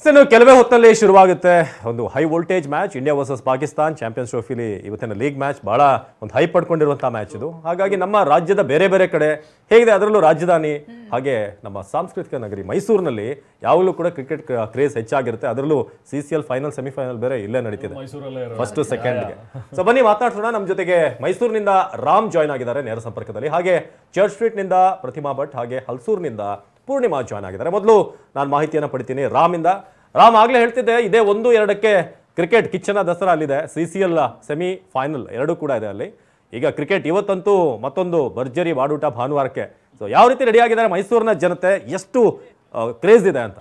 ಇನ್ನು ಕೆಲವೇ ಹೊತ್ತಲ್ಲಿ ಶುರುವಾಗುತ್ತೆ ಒಂದು high voltage match India versus Pakistan champions ಟ್ರೋಫಿಲಿ ಇವತ್ತಿನ ಲೀಗ್ ಮ್ಯಾಚ್ ಬಹಳ ಒಂದು ಹೈ ಪಡ್ಕೊಂಡಿರುವಂತಹ ಮ್ಯಾಚ್ ಇದು. ಹಾಗಾಗಿ ನಮ್ಮ ರಾಜ್ಯದ ಬೇರೆ ಬೇರೆ ಕಡೆ ಹೇಗಿದೆ, ಅದರಲ್ಲೂ ರಾಜಧಾನಿ ಹಾಗೆ ನಮ್ಮ ಸಾಂಸ್ಕೃತಿಕ ನಗರಿ ಮೈಸೂರಿನಲ್ಲಿ ಯಾವಾಗಲೂ ಕೂಡ ಕ್ರಿಕೆಟ್ ಕ್ರೇಜ್ ಹೆಚ್ಚಾಗಿರುತ್ತೆ. ಅದರಲ್ಲೂ CCL ಫೈನಲ್ ಸೆಮಿಫೈನಲ್ ಬೇರೆ ಇಲ್ಲೇ ನಡೀತಿದೆ ಫಸ್ಟ್ ಸೆಕೆಂಡ್ಗೆ. ಸೊ ಬನ್ನಿ ಮಾತನಾಡೋಣ. ನಮ್ಮ ಜೊತೆಗೆ ಮೈಸೂರಿನಿಂದ ರಾಮ್ ಜಾಯ್ನ್ ಆಗಿದ್ದಾರೆ ನೇರ ಸಂಪರ್ಕದಲ್ಲಿ, ಹಾಗೆ ಚರ್ಚ್ ಸ್ಟ್ರೀಟ್ ನಿಂದ ಪ್ರತಿಮಾ ಭಟ್, ಹಾಗೆ ಹಲ್ಸೂರ್ನಿಂದ ಪೂರ್ಣಿಮಾ ಜಾಯ್ನ್ ಆಗಿದ್ದಾರೆ. ಮೊದಲು ನಾನು ಮಾಹಿತಿಯನ್ನು ಪಡಿತೀನಿ ರಾಮಿಂದ. ರಾಮ್, ಆಗ್ಲೇ ಹೇಳ್ತಿದ್ದೆ ಇದೇ 1-2ಕ್ಕೆ ಕ್ರಿಕೆಟ್ ಕಿಚ್ಚನ ದಸರಾ ಅಲ್ಲಿದೆ. CCL ಸೆಮಿ ಫೈನಲ್ ಎರಡೂ ಕೂಡ ಇದೆ ಅಲ್ಲಿ. ಈಗ ಕ್ರಿಕೆಟ್ ಇವತ್ತಂತೂ ಮತ್ತೊಂದು ಭರ್ಜರಿ ಬಾಡೂಟ ಭಾನುವಾರಕ್ಕೆ. ಸೊ ಯಾವ ರೀತಿ ರೆಡಿ ಆಗಿದ್ದಾರೆ ಮೈಸೂರಿನ ಜನತೆ, ಎಷ್ಟು ಕ್ರೇಜ್ ಇದೆ ಅಂತ?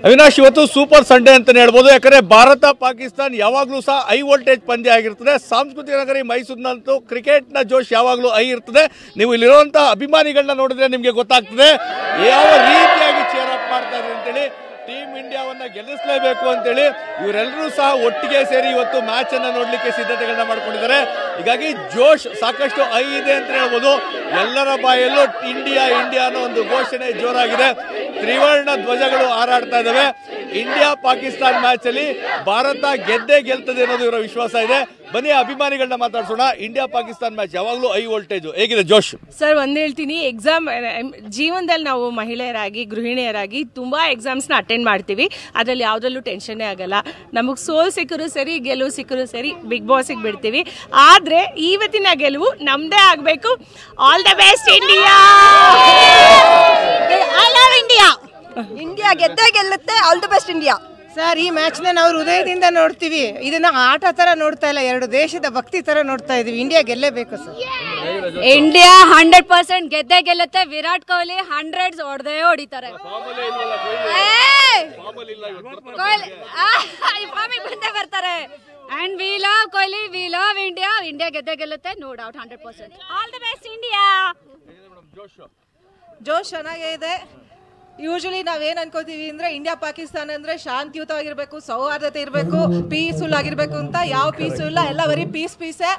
ಅವಿನಾಶ್, ಇವತ್ತು ಸೂಪರ್ ಸಂಡೇ ಅಂತಾನೆ ಹೇಳ್ಬೋದು. ಯಾಕಂದ್ರೆ ಭಾರತ ಪಾಕಿಸ್ತಾನ್ ಯಾವಾಗಲೂ ಸಹ ಹೈ ವೋಲ್ಟೇಜ್ ಪಂದ್ಯ ಆಗಿರ್ತದೆ. ಸಾಂಸ್ಕೃತಿಕ ನಗರಿ ಮೈಸೂರಿನಂತೂ ಕ್ರಿಕೆಟ್ನ ಜೋಶ್ ಯಾವಾಗಲೂ ಹೈ ಇರ್ತದೆ. ನೀವು ಇಲ್ಲಿರುವಂತಹ ಅಭಿಮಾನಿಗಳನ್ನ ನೋಡಿದ್ರೆ ನಿಮಗೆ ಗೊತ್ತಾಗ್ತದೆ ಯಾವ ರೀತಿಯಾಗಿ ಚೇರ್ ಅಪ್ ಮಾಡ್ತಾ ಇದ್ದಾರೆ ಅಂತೇಳಿ. ಟೀಮ್ ಇಂಡಿಯಾವನ್ನ ಗೆಲ್ಲಿಸಲೇಬೇಕು ಅಂತೇಳಿ ಇವರೆಲ್ಲರೂ ಸಹ ಒಟ್ಟಿಗೆ ಸೇರಿ ಇವತ್ತು ಮ್ಯಾಚ್ ಅನ್ನ ನೋಡ್ಲಿಕ್ಕೆ ಸಿದ್ಧತೆಗಳನ್ನ ಮಾಡ್ಕೊಂಡಿದ್ದಾರೆ. ಹೀಗಾಗಿ ಜೋಶ್ ಸಾಕಷ್ಟು ಹೈ ಇದೆ ಅಂತ ಹೇಳ್ಬೋದು. ಎಲ್ಲರ ಬಾಯಲ್ಲೂ ಇಂಡಿಯಾ ಇಂಡಿಯಾ ಅನ್ನೋ ಒಂದು ಘೋಷಣೆ ಜೋರಾಗಿದೆ. ತ್ರಿವರ್ಣ ಧ್ವಜಗಳು ಹಾರಾಡ್ತಾ ಇದ್ದಾವೆ. ಇಂಡಿಯಾ ಪಾಕಿಸ್ತಾನ್ ಮ್ಯಾಚ್ ಅಲ್ಲಿ ಭಾರತ ಗೆದ್ದೇ ಗೆಲ್ತದೆ ಅನ್ನೋದು ಇವರ ವಿಶ್ವಾಸ ಇದೆ. ಬನ್ನಿ ಅಭಿಮಾನಿಗಳನ್ನ ಮಾತಾಡ್ಸೋಣ. ಇಂಡಿಯಾ ಪಾಕಿಸ್ತಾನ್ ಮ್ಯಾಚ್ ಯಾವಾಗಲೂ ಹೈ ವೋಲ್ಟೇಜ್, ಹೇಗಿದೆ ಜೋಶ್? ಸರ್, ಒಂದ್ ಹೇಳ್ತೀನಿ, ಜೀವನದಲ್ಲಿ ನಾವು ಮಹಿಳೆಯರಾಗಿ ಗೃಹಿಣಿಯರಾಗಿ ತುಂಬಾ ಎಕ್ಸಾಮ್ಸ್ ನ ಅಟೆಂಡ್ ಮಾಡ್ತೀವಿ. ಅದ್ರಲ್ಲಿ ಯಾವ್ದ್ರಲ್ಲೂ ಟೆನ್ಷನ್ನೇ ಆಗಲ್ಲ. ನಮಗ್ ಸೋಲ್ ಸಿಕ್ಕರು ಸರಿ, ಗೆಲುವು ಸಿಕ್ಕರು ಸರಿ, ಬಿಗ್ ಬಾಸ್ಗೆ ಬಿಡ್ತೀವಿ. ಆದ್ರೆ ಇವತ್ತಿನ ಗೆಲುವು ನಮ್ದೇ ಆಗ್ಬೇಕು. All the best India. I love India. India ಗೆದ್ದೇ ಗೆಲ್ಲುತ್ತೆ. All the best India. Sir, ಈ ಮ್ಯಾಚ್ನ ನಾವು ಹೃದಯದಿಂದ ನೋಡ್ತೀವಿ. ಇದನ್ನ ಆಟ ತರ ನೋಡ್ತಾ ಇಲ್ಲ, ಎರಡು ದೇಶದ ಭಕ್ತಿ ತರ ನೋಡ್ತಾ ಇದೀವಿ. India ಗೆಲ್ಲೇಬೇಕು sir. ಇಂಡಿಯಾ 100% ಗೆದ್ದೇ ಗೆಲ್ಲುತ್ತೆ. ವಿರಾಟ್ ಕೊಹ್ಲಿ 100 ಹೊಡೆದೇ ಹೊಡಿತಾರೆ. ಬಂದೇ ಬರ್ತಾರೆ. And we love Kohli, we love India. India ಗೆದ್ದೇ ಗೆಲ್ಲುತ್ತೆ, no doubt. 100%. All the best India. ಜೋಶ್ ಚೆನ್ನಾಗೇ ಇದೆ. ಯೂಶಲಿ ನಾವೇನ್ ಅನ್ಕೋತೀವಿ ಅಂದ್ರೆ ಇಂಡಿಯಾ ಪಾಕಿಸ್ತಾನ ಅಂದ್ರೆ ಶಾಂತಿಯುತವಾಗಿರ್ಬೇಕು, ಸೌಹಾರ್ದತೆ ಇರಬೇಕು, ಪೀಸ್ಫುಲ್ ಆಗಿರ್ಬೇಕು ಅಂತ. ಯಾವ ಪೀಸು ಇಲ್ಲ, ಎಲ್ಲ ಬರೀ ಪೀಸೇ.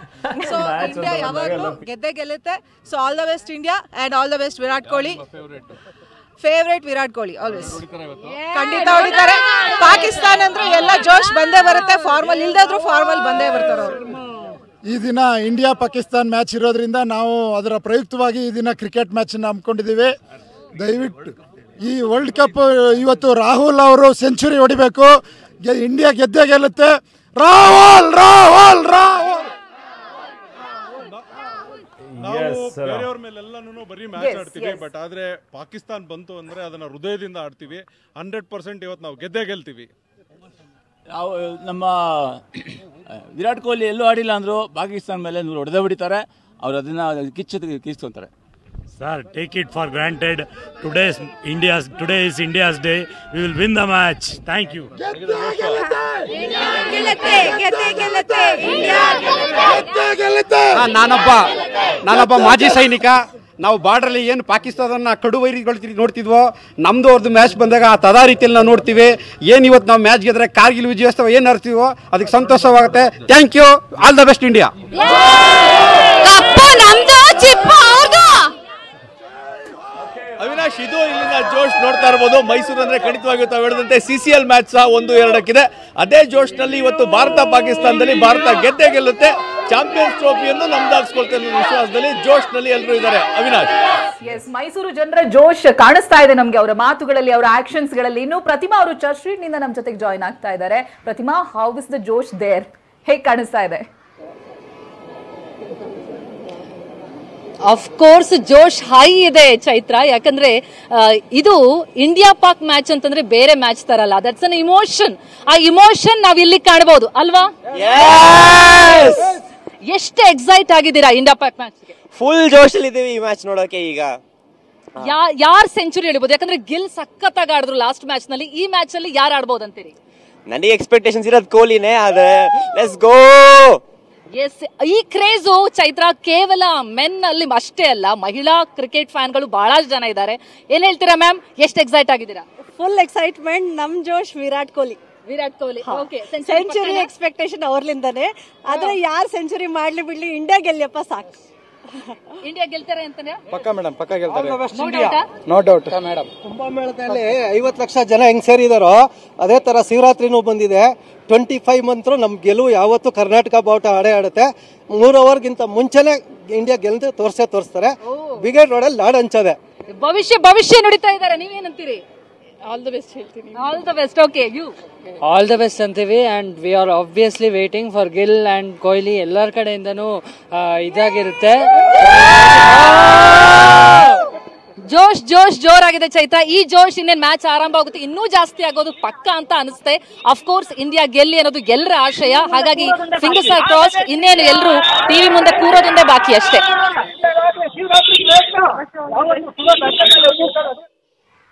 ಸೊ ಇಂಡಿಯಾ ಯಾವಾಗಲೂ ಗೆದ್ದೇ ಗೆಲ್ಲುತ್ತೆ. So all the best India and all the best Virat Kohli. Favourite Virat Kohli always. ಖಂಡಿತ ಹೊಡಿತಾರೆ. ಪಾಕಿಸ್ತಾನ ಅಂದ್ರೆ ಎಲ್ಲ ಜೋಶ್ ಬಂದೇ ಬರುತ್ತೆ. ಫಾರ್ಮಲ್ ಇಲ್ದಾದ್ರು ಫಾರ್ಮಲ್ ಬಂದೇ ಬರ್ತಾರೆ ಅವರು. ಈ ದಿನ ಇಂಡಿಯಾ ಪಾಕಿಸ್ತಾನ್ ಮ್ಯಾಚ್ ಇರೋದ್ರಿಂದ ನಾವು ಅದರ ಪ್ರಯುಕ್ತವಾಗಿ ಈ ದಿನ ಕ್ರಿಕೆಟ್ ಮ್ಯಾಚನ್ನು ಹಮ್ಮಿಕೊಂಡಿದ್ದೀವಿ. ದಯವಿಟ್ಟು ಈ ವರ್ಲ್ಡ್ ಕಪ್ ಇವತ್ತು ರಾಹುಲ್ ಅವರು ಸೆಂಚುರಿ ಹೊಡಿಬೇಕು. ಇಂಡಿಯಾ ಗೆದ್ದೇ ಗೆಲ್ಲುತ್ತೆ. ರಾಹುಲ್ ರಾಹುಲ್ ರಾಹುಲ್. ನಾವು ಬೇರೆಯವ್ರ ಮೇಲೆಲ್ಲನೂ ಬರೀ ಮ್ಯಾಚ್ ಆಡ್ತೀವಿ, ಬಟ್ ಆದ್ರೆ ಪಾಕಿಸ್ತಾನ್ ಬಂತು ಅಂದ್ರೆ ಅದನ್ನ ಹೃದಯದಿಂದ ಆಡ್ತೀವಿ. 100% ಇವತ್ತು ನಾವು ಗೆದ್ದೇ ಗೆಲ್ತೀವಿ. ನಾವು ನಮ್ಮ ವಿರಾಟ್ ಕೊಹ್ಲಿ ಎಲ್ಲೂ ಆಡಿಲ್ಲ ಅಂದ್ರು ಪಾಕಿಸ್ತಾನ ಮೇಲೆ ಹೊಡೆದೇ ಬಿಡ್ತಾರೆ. ಅವ್ರು ಅದನ್ನ ಕಿಸ್ಕೊಂತಾರೆ. Sir, take it for granted. Today is India's day. We will win the match. Thank you. ನಾನೊಬ್ಬ ಮಾಜಿ ಸೈನಿಕ. ನಾವು ಬಾರ್ಡ್ರಲ್ಲಿ ಏನು ಪಾಕಿಸ್ತಾನ ಕಡು ವೈರಿಗಳು ನೋಡ್ತಿದ್ವೋ, ನಮ್ದು ಅವ್ರದ್ದು ಮ್ಯಾಚ್ ಬಂದಾಗ ಆ ತದಾ ರೀತಿಯಲ್ಲಿ ನಾವು ನೋಡ್ತೀವಿ. ಏನು ಇವತ್ತು ನಾವು ಮ್ಯಾಚ್ ಗೆದ್ರೆ ಕಾರ್ಗಿಲ್ ವಿಜಯೋತ್ಸವ ಏನು ನಡೆಸ್ತೀವೋ ಅದಕ್ಕೆ ಸಂತೋಷವಾಗುತ್ತೆ. Thank you. All the best India. Avinash, ಇದು ಇಲ್ಲಿನ ಜೋಶ್ ನೋಡ್ತಾ ಇರಬಹುದು. ಮೈಸೂರು ಅಂದ್ರೆ ಖಂಡಿತವಾಗಿಯೂ ತಾವು ಹೇಳಿದಂತೆ CCL ಮ್ಯಾಚ್ ಸಹ 1-2ಕ್ಕಿದೆ. ಅದೇ ಜೋಶ್ನಲ್ಲಿ ಇವತ್ತು ಭಾರತ ಪಾಕಿಸ್ತಾನದಲ್ಲಿ ಭಾರತ ಗೆದ್ದೇ ಗೆಲ್ಲುತ್ತೆ. ಚಾಂಪಿಯನ್ಸ್ ಟ್ರೋಫಿಯನ್ನು ನಮ್ದಾಗಿಸ್ಕೊಳ್ತೇನೆ ವಿಶ್ವಾಸದಲ್ಲಿ ಜೋಶ್ನಲ್ಲಿ ಎಲ್ಲರೂ ಇದ್ದಾರೆ. ಅವಿನಾಶ್, ಮೈಸೂರು ಜನರ ಜೋಶ್ ಕಾಣಿಸ್ತಾ ಇದೆ ನಮ್ಗೆ ಅವರ ಮಾತುಗಳಲ್ಲಿ, ಅವರ ಆಕ್ಷನ್ಸ್ ಗಳಲ್ಲಿ. ಇನ್ನು ಪ್ರತಿಮಾ ಅವರು ಚರ್ಚ್ ಸ್ಟ್ರೀಟ್ ನಿಂದ ನಮ್ಮ ಜೊತೆಗೆ ಜಾಯ್ನ್ ಆಗ್ತಾ ಇದ್ದಾರೆ. Pratima, how is the josh there? ಹೇಗೆ ಕಾಣಿಸ್ತಾ ಇದೆ? ಆಫ್ ಕೋರ್ಸ್ ಜೋಶ್ ಹೈ ಇದೆ ಚೈತ್ರ. ಯಾಕಂದ್ರೆ ಇದು ಇಂಡಿಯಾ ಪಾಕ್ ಮ್ಯಾಚ್ ಅಂತಂದ್ರೆ ಬೇರೆ ಮ್ಯಾಚ್ ತರ ಅಲ್ಲ. That's an emotion. ಆ ಇಮೋಷನ್ ನಾವ್ ಇಲ್ಲಿ ಕಾಣಬಹುದು ಅಲ್ವಾ? ಎಷ್ಟು ಎಕ್ಸೈಟ್ ಆಗಿದ್ದೀರಾ ಇಂಡಿಯಾ ಪಾಕ್ ಮ್ಯಾಚ್? ಫುಲ್ ಜೋಶ್ ಅಲ್ಲಿ ಇದೀವಿ ಈ ಮ್ಯಾಚ್ ನೋಡೋಕೆ. ಈಗ ಯಾರ್ ಸೆಂಚುರಿ ಹಿಡಿಬಹುದು? ಯಾಕಂದ್ರೆ ಗಿಲ್ ಸಖತ್ತಾಗಿ ಆಡಿದ್ರು ಲಾಸ್ಟ್ ಮ್ಯಾಚ್ ನಲ್ಲಿ. ಈ ಮ್ಯಾಚ್ ಅಲ್ಲಿ ಯಾರು ಆಡ್ಬೋದು ಅಂತೀರಿ? ನನಗೆ ಎಕ್ಸ್ಪೆಕ್ಟೇಷನ್ಸ್ ಇರೋದು ಕೊಹ್ಲಿನೇ. ಆದ್ರೆ ಲೆಟ್ಸ್ ಗೋ. ಎಸ್, ಈ ಕ್ರೇಜು ಚೈತ್ರ ಕೇವಲ ಮೆನ್ ಅಲ್ಲಿ ಅಷ್ಟೇ ಅಲ್ಲ, ಮಹಿಳಾ ಕ್ರಿಕೆಟ್ ಫ್ಯಾನ್ಗಳು ಬಹಳ ಜನ ಇದ್ದಾರೆ. ಏನ್ ಹೇಳ್ತೀರಾ ಮ್ಯಾಮ್, ಎಷ್ಟು ಎಕ್ಸೈಟ್ ಆಗಿದ್ದೀರಾ? Full excitement. ನಮ್ ಜೋಶ್ Virat Kohli. Okay, century expectation ಅವ್ರಲಿಂದಾನೆ. ಆದ್ರೆ ಯಾರು ಸೆಂಚುರಿ ಮಾಡ್ಲಿ ಬಿಡ್ಲಿ, ಇಂಡಿಯಾ ಗೆಲ್ಲಪ್ಪ ಸಾಕು. ಇಂಡಿಯಾ ಗೆಲ್ತಾರೆ ಅಂತಾನೆ ಪಕ್ಕ ಮೇಡಮ್, ಪಕ್ಕ ಗೆಲ್ತಾರೆ, ನೋ ಡೌಟ್ ಮೇಡಮ್. ಕುಂಭಮೇಳದಲ್ಲಿ 50 ಲಕ್ಷ ಜನ ಹೆಂಗ್ ಸೇರಿದಾರೋ ಅದೇ ತರ ಶಿವರಾತ್ರಿನೂ ಬಂದಿದೆ. 25 ಮಂತ್ರ ನಮ್ ಗೆಲುವು ಯಾವತ್ತು ಕರ್ನಾಟಕ ಬಾವುಟ ಆಡುತ್ತೆ. 3 ಅವರ್ಗಿಂತ ಮುಂಚೆನೆ ಇಂಡಿಯಾ ಗೆಲ್ದು ತೋರಿಸ್ತಾರೆ. ಬ್ರಿಗೇಡ್ ರೋಡಲ್ಲಿ ನಾಡ್ ಹಂಚದೆ. ಭವಿಷ್ಯ ನುಡಿತಾ ಇದ್ದಾರೆ, ನೀವೇನಂತೀರಿ? ಆಲ್ ದ ಬೆಸ್ಟ್ ಹೇಳ್ತೀನಿ. All the best. Okay, you all the best ಅಂತೀವಿ. And we are obviously waiting for Gill and Kohli. ಎಲ್ಲರ ಕಡೆಯಿಂದನೂ ಇದಾಗಿರುತ್ತೆ. ಜೋಶ್ ಜೋಶ್ ಜೋರಾಗಿದೆ ಚೈತ್ರ. ಈ ಜೋಶ್ ಇನ್ನೇನು ಮ್ಯಾಚ್ ಆರಂಭ ಆಗುತ್ತೆ, ಇನ್ನೂ ಜಾಸ್ತಿ ಆಗೋದು ಪಕ್ಕ ಅಂತ ಅನಿಸುತ್ತೆ. ಅಫ್ಕೋರ್ಸ್ ಇಂಡಿಯಾ ಗೆಲ್ಲಿ ಅನ್ನೋದು ಎಲ್ಲರ ಆಶಯ. ಹಾಗಾಗಿ ಫಿಂಗರ್ಸ್ ಆರ್ ಕ್ರಾಸ್ಡ್. ಇನ್ನೇನು ಎಲ್ಲರೂ ಟಿವಿ ಮುಂದೆ ಕೂರೋದೊಂದೇ ಬಾಕಿ ಅಷ್ಟೇ.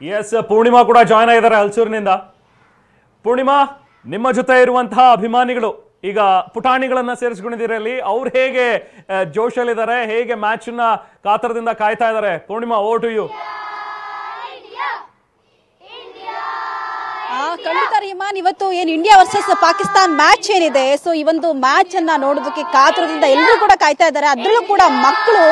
ಎಸ್, ಪೂರ್ಣಿಮಾ ಕೂಡ ಜಾಯ್ನ್ ಆಗಿದ್ದಾರೆ ಹಲ್ಸೂರಿನಿಂದ. ಪೂರ್ಣಿಮಾ, ನಿಮ್ಮ ಜೊತೆ ಇರುವಂತಹ ಅಭಿಮಾನಿಗಳು ಈಗ ಪುಟಾಣಿಗಳನ್ನ ಸೇರಿಸ್ಕೊಂಡಿದ್ದೀರಲ್ಲಿ, ಅವ್ರು ಹೇಗೆ ಜೋಶಲ್ಲಿದ್ದಾರೆ, ಹೇಗೆ ಮ್ಯಾಚ್ ನ ಕಾತರದಿಂದ ಕಾಯ್ತಾ ಇದ್ದಾರೆ? Purnima, over to you. ಖಂಡಿತ ರಿಮಾನ್, ಇವತ್ತು ಏನು ಇಂಡಿಯಾ ವರ್ಸಸ್ ಪಾಕಿಸ್ತಾನ್ ಮ್ಯಾಚ್ ಏನಿದೆ, ಸೊ ಈ ಒಂದು ಮ್ಯಾಚ್ ಅನ್ನ ನೋಡೋದಕ್ಕೆ ಕಾತರದಿಂದ ಎಲ್ಲರೂ ಕೂಡ ಕಾಯ್ತಾ ಇದ್ದಾರೆ. ಅದ್ರಲ್ಲೂ ಕೂಡ ಮಕ್ಕಳು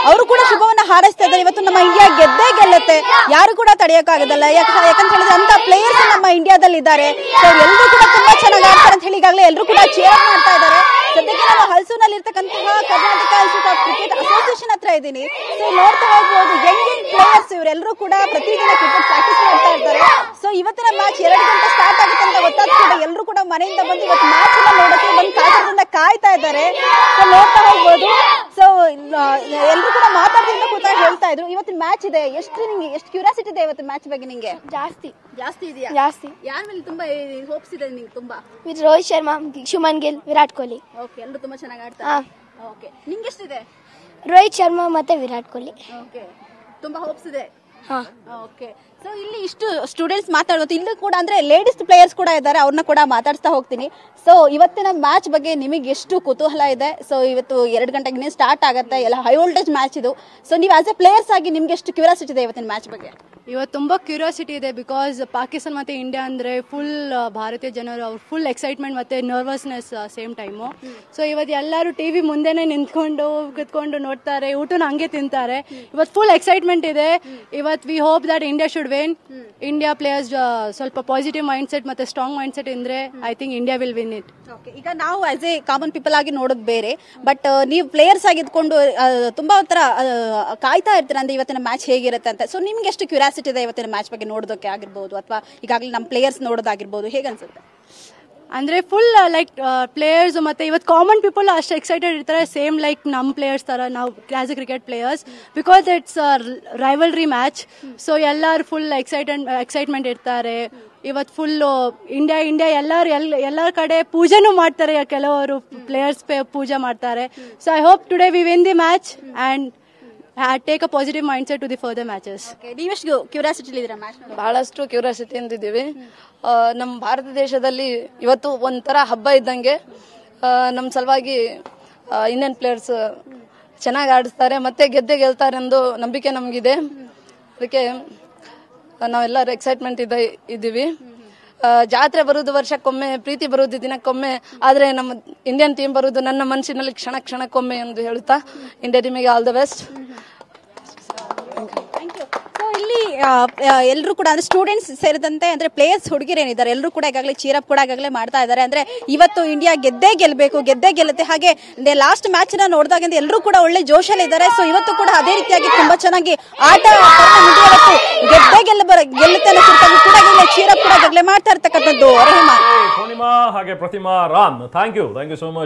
ಅವರು ಕೂಡ ಶುಭವನ್ನ ಹಾರೈಸ್ತಾ ಇದ್ದಾರೆ. ಇವತ್ತು ನಮ್ಮ ಇಂಡಿಯಾ ಗೆದ್ದೇ ಗೆಲ್ಲುತ್ತೆ, ಯಾರು ಕೂಡ ತಡೆಯೋಕ್ಕಾಗೋದಲ್ಲ. ಯಾಕಂತ ಹೇಳಿದ್ರೆ ಅಂತ ಪ್ಲೇಯರ್ಸ್ ನಮ್ಮ ಇಂಡಿಯಾದಲ್ಲಿ ಇದ್ದಾರೆ. ಸೊ ಎಲ್ಲರೂ ಕೂಡ ತುಂಬಾ ಚೆನ್ನಾಗಿ ಆಡ್ತಾರೆ ಅಂತ ಹೇಳಿ ಈಗಾಗಲೇ ಎಲ್ಲರೂ ಕೂಡ ಚೇರ್ ಮಾಡ್ತಾ ಇದ್ದಾರೆ. ಸದ್ಯಕ್ಕೆ ನಾನು ಹಲ್ಸೂನಲ್ಲಿ ಇರ್ತಕ್ಕಂತಹ Karnataka institute of cricket association ಹತ್ರ ಇದ್ದೀನಿ. ಸೊ ನೋಡ್ತಾ ಹೋಗ್ಬೋದು, ಯಂಗ್ ಪ್ಲೇಯರ್ಸ್ ಇವರೆಲ್ಲರೂ ಕೂಡ ಪ್ರತಿದಿನ ಕ್ರಿಕೆಟ್ ಪ್ರಾಕ್ಟೀಸ್ ಮಾಡ್ತಾ ಇರ್ತಾರೆ. ಸೊ ಇವತ್ತಿನ ಮ್ಯಾಚ್ 2 ಗಂಟೆ ಸ್ಟಾರ್ಟ್ ಆಗುತ್ತೆ ಅಂತ ಗೊತ್ತಾದ ಕೂಡ ಎಲ್ಲರೂ ಕೂಡ ಮನೆಯಿಂದ ಬಂದು ಇವತ್ತು ಮ್ಯಾಚ್ ನೋಡೋಕೆ ಬಂದು ಕಾತರದಿಂದ ಕಾಯ್ತಾ ಇದ್ದಾರೆ. ಸೊ ನೋಡ್ತಾ ಹೋಗ್ಬೋದು. ಸೊ ಎಲ್ಲರೂ ಕೂಡ ಮಾತಾಡ್ತಿಂದ ಕೂಡ ಹೇಳ್ತಾ ಇದ್ರು ಇವತ್ತಿನ ಮ್ಯಾಚ್ ಇದೆ. ಎಷ್ಟು ಕ್ಯೂರಿಯಾಸಿಟಿ ಇದೆ ಇವತ್ತು ಮ್ಯಾಚ್ ಬಗ್ಗೆ ನಿಂಗೆ? ಜಾಸ್ತಿ ಇದೆಯಾ? ಜಾಸ್ತಿ. ಯಾರ ಮೇಲೆ ತುಂಬಾ ಹೋಪ್ಸ್ ಇದೆ ನಿಂಗೆ? ತುಂಬಾ ರೋಹಿತ್ ಶರ್ಮಾ, ಶುಮನ್ ಗಿಲ್, ವಿರಾಟ್ ಕೊಹ್ಲಿ. ಓಕೆ, ಎಲ್ಲರೂ ತುಂಬಾ ಚೆನ್ನಾಗಿ ಆಡ್ತಾರೆ. ಓಕೆ, ನಿಂಗೆ ಎಷ್ಟಿದೆ? ರೋಹಿತ್ ಶರ್ಮಾ ಮತ್ತೆ ವಿರಾಟ್ ಕೊಹ್ಲಿ. ಓಕೆ, ತುಂಬಾ ಹೋಪ್ಸ್ ಇದೆ. ಓಕೆ, ಸೊ ಇಲ್ಲಿ ಇಷ್ಟು ಸ್ಟೂಡೆಂಟ್ಸ್ ಮಾತಾಡೋದು, ಇಲ್ಲಿ ಕೂಡ ಅಂದ್ರೆ ಲೇಡೀಸ್ ಪ್ಲೇಯರ್ಸ್ ಕೂಡ ಇದ್ದಾರೆ, ಅವ್ರನ್ನ ಕೂಡ ಮಾತಾಡ್ತಾ ಹೋಗ್ತೀನಿ. ಸೊ ಇವತ್ತಿನ ಮ್ಯಾಚ್ ಬಗ್ಗೆ ನಿಮಗೆ ಎಷ್ಟು ಕುತೂಹಲ ಇದೆ? ಸೊ ಇವತ್ತು 2 ಗಂಟೆಗೆ ಸ್ಟಾರ್ಟ್ ಆಗುತ್ತೆ, ಎಲ್ಲ ಹೈ ವೋಲ್ಟೇಜ್ ಮ್ಯಾಚ್ ಇದು. ಸೊ ನೀವು ಆಸ್ ಎ ಪ್ಲೇಯರ್ಸ್ ಆಗಿ ನಿಮ್ಗೆ ಎಷ್ಟು ಕ್ಯೂರಿಯಾಸಿಟಿ ಇದೆ ಇವತ್ತಿನ ಮ್ಯಾಚ್ ಬಗ್ಗೆ? ಇವತ್ತು ತುಂಬ ಕ್ಯೂರಿಯಾಸಿಟಿ ಇದೆ. ಬಿಕಾಸ್ ಪಾಕಿಸ್ತಾನ ಮತ್ತು ಇಂಡಿಯಾ ಅಂದರೆ ಫುಲ್ ಭಾರತೀಯ ಜನರು ಅವ್ರು ಫುಲ್ ಎಕ್ಸೈಟ್ಮೆಂಟ್ ಮತ್ತು ನರ್ವಸ್ನೆಸ್ ಸೇಮ್ ಟೈಮು. ಸೊ ಇವತ್ತು ಎಲ್ಲರೂ ಟಿ ವಿ ಮುಂದೆನೇ ನಿಂತ್ಕೊಂಡು ಕುತ್ಕೊಂಡು ನೋಡ್ತಾರೆ, ಊಟನ ಹಂಗೆ ತಿಂತಾರೆ. ಇವತ್ತು ಫುಲ್ ಎಕ್ಸೈಟ್ಮೆಂಟ್ ಇದೆ. ಇವತ್ತು we hope that India should win. India players ಸ್ವಲ್ಪ ಪಾಸಿಟಿವ್ ಮೈಂಡ್ ಸೆಟ್ ಮತ್ತು ಸ್ಟ್ರಾಂಗ್ ಮೈಂಡ್ ಸೆಟ್ ಇದ್ರೆ I think India will win it. ಈಗ ನಾವು ಆಸ್ ಎ ಕಾಮನ್ ಪೀಪಲ್ ಆಗಿ ನೋಡೋದು ಬೇರೆ, ಬಟ್ ನೀವು ಪ್ಲೇಯರ್ಸ್ ಆಗಿದ್ಕೊಂಡು ತುಂಬಾ ಒಂಥರ ಕಾಯ್ತಾ ಇರ್ತೀರ ಅಂದ್ರೆ ಇವತ್ತಿನ ಮ್ಯಾಚ್ ಹೇಗಿರುತ್ತೆ ಅಂತ. ಸೊ ನಿಮ್ಗೆ ಎಷ್ಟು ಕ್ಯೂರಿಯಾಸಿಟಿ ಇದೆ ಇವತ್ತಿನ ಮ್ಯಾಚ್ ಬಗ್ಗೆ ನೋಡೋದಕ್ಕೆ ಆಗಿರ್ಬೋದು, ಅಥವಾ ಈಗಾಗಲೇ ನಮ್ಮ ಪ್ಲೇಯರ್ಸ್ ನೋಡೋದಾಗಿರ್ಬೋದು, ಹೇಗೆ ಅನ್ಸುತ್ತೆ? ಅಂದರೆ ಫುಲ್ ಲೈಕ್ ಪ್ಲೇಯರ್ಸ್ ಮತ್ತು ಇವತ್ತು ಕಾಮನ್ ಪೀಪಲ್ ಅಷ್ಟು ಎಕ್ಸೈಟೆಡ್ ಇರ್ತಾರೆ, ಸೇಮ್ ಲೈಕ್ ನಮ್ಮ ಪ್ಲೇಯರ್ಸ್ ಥರ ನಾವು as A cricket players. Because it's rivalry match. So ಎಲ್ಲರೂ ಫುಲ್ ಎಕ್ಸೈಟ್ಮೆಂಟ್ ಇರ್ತಾರೆ. ಇವತ್ತು ಫುಲ್ಲು ಇಂಡಿಯಾ ಎಲ್ಲರ ಕಡೆ ಪೂಜೆನೂ ಮಾಡ್ತಾರೆ. ಕೆಲವರು ಪ್ಲೇಯರ್ಸ್ ಪೂಜೆ ಮಾಡ್ತಾರೆ. So I hope today we win the match and take a positive mind set to the further matches. ನೀವೆಷ್ಟು ಕ್ಯೂರಿಯಾಸಿಟಿ ಇದ್ದೀರಾ ಮ್ಯಾಚ್? ಬಹಳಷ್ಟು ಕ್ಯೂರಿಯಾಸಿಟಿ ಅಂತಿದ್ದೀವಿ. ನಮ್ಮ ಭಾರತ ದೇಶದಲ್ಲಿ ಇವತ್ತು ಒಂಥರ ಹಬ್ಬ ಇದ್ದಂಗೆ. ನಮ್ಮ ಸಲುವಾಗಿ ಇಂಡಿಯನ್ ಪ್ಲೇಯರ್ಸ್ ಚೆನ್ನಾಗಿ ಆಡಿಸ್ತಾರೆ, ಮತ್ತೆ ಗೆದ್ದೇ ಗೆಲ್ತಾರೆ ಎಂದು ನಂಬಿಕೆ ನಮಗಿದೆ. ಅದಕ್ಕೆ ನಾವೆಲ್ಲರೂ ಎಕ್ಸೈಟ್ಮೆಂಟ್ ಇದ್ದೀವಿ. ಜಾತ್ರೆ ಬರುವುದು ವರ್ಷಕ್ಕೊಮ್ಮೆ, ಪ್ರೀತಿ ಬರುವುದು ದಿನಕ್ಕೊಮ್ಮೆ, ಆದರೆ ನಮ್ಮ ಇಂಡಿಯನ್ ಟೀಮ್ ಬರುವುದು ನನ್ನ ಮನಸ್ಸಿನಲ್ಲಿ ಕ್ಷಣಕ್ಕೊಮ್ಮೆ ಎಂದು ಹೇಳುತ್ತಾ ಇಂಡಿಯಾ ಟೀಮಿಗೆ ಆಲ್ ದ ಬೆಸ್ಟ್. ಸೊ ಇಲ್ಲಿ ಎಲ್ಲರೂ ಕೂಡ ಅಂದ್ರೆ ಸ್ಟೂಡೆಂಟ್ಸ್ ಸೇರಿದಂತೆ ಅಂದ್ರೆ ಪ್ಲೇಯರ್ಸ್ ಹುಡುಗಿರೇನಿದ್ದಾರೆ ಎಲ್ಲರೂ ಕೂಡ ಈಗಾಗಲೇ ಚೀರಪ್ ಕೂಡ ಈಗಾಗಲೇ ಮಾಡ್ತಾ ಇದ್ದಾರೆ. ಅಂದ್ರೆ ಇವತ್ತು ಇಂಡಿಯಾ ಗೆದ್ದೇ ಗೆಲ್ಲುತ್ತೆ. ಹಾಗೆ ಲಾಸ್ಟ್ ಮ್ಯಾಚ್ ನ ನೋಡಿದಾಗಿಂದ ಎಲ್ಲರೂ ಕೂಡ ಒಳ್ಳೆ ಜೋಶಲ್ಲಿ ಇದ್ದಾರೆ. ಸೊ ಇವತ್ತು ಕೂಡ ಅದೇ ರೀತಿಯಾಗಿ ತುಂಬಾ ಚೆನ್ನಾಗಿ ಆಟ ಗೆದ್ದೇ ಗೆಲ್ಲುತ್ತೆ ಅನ್ನೋ ಕೂಡ ಚೀರಪ್ ಕೂಡ ಈಗಾಗಲೇ ಮಾಡ್ತಾ ಇರ್ತಕ್ಕಂಥದ್ದು. ಪೂರ್ಣಿಮಾ ಹಾಗೆ Pratima Ram, thank you so much.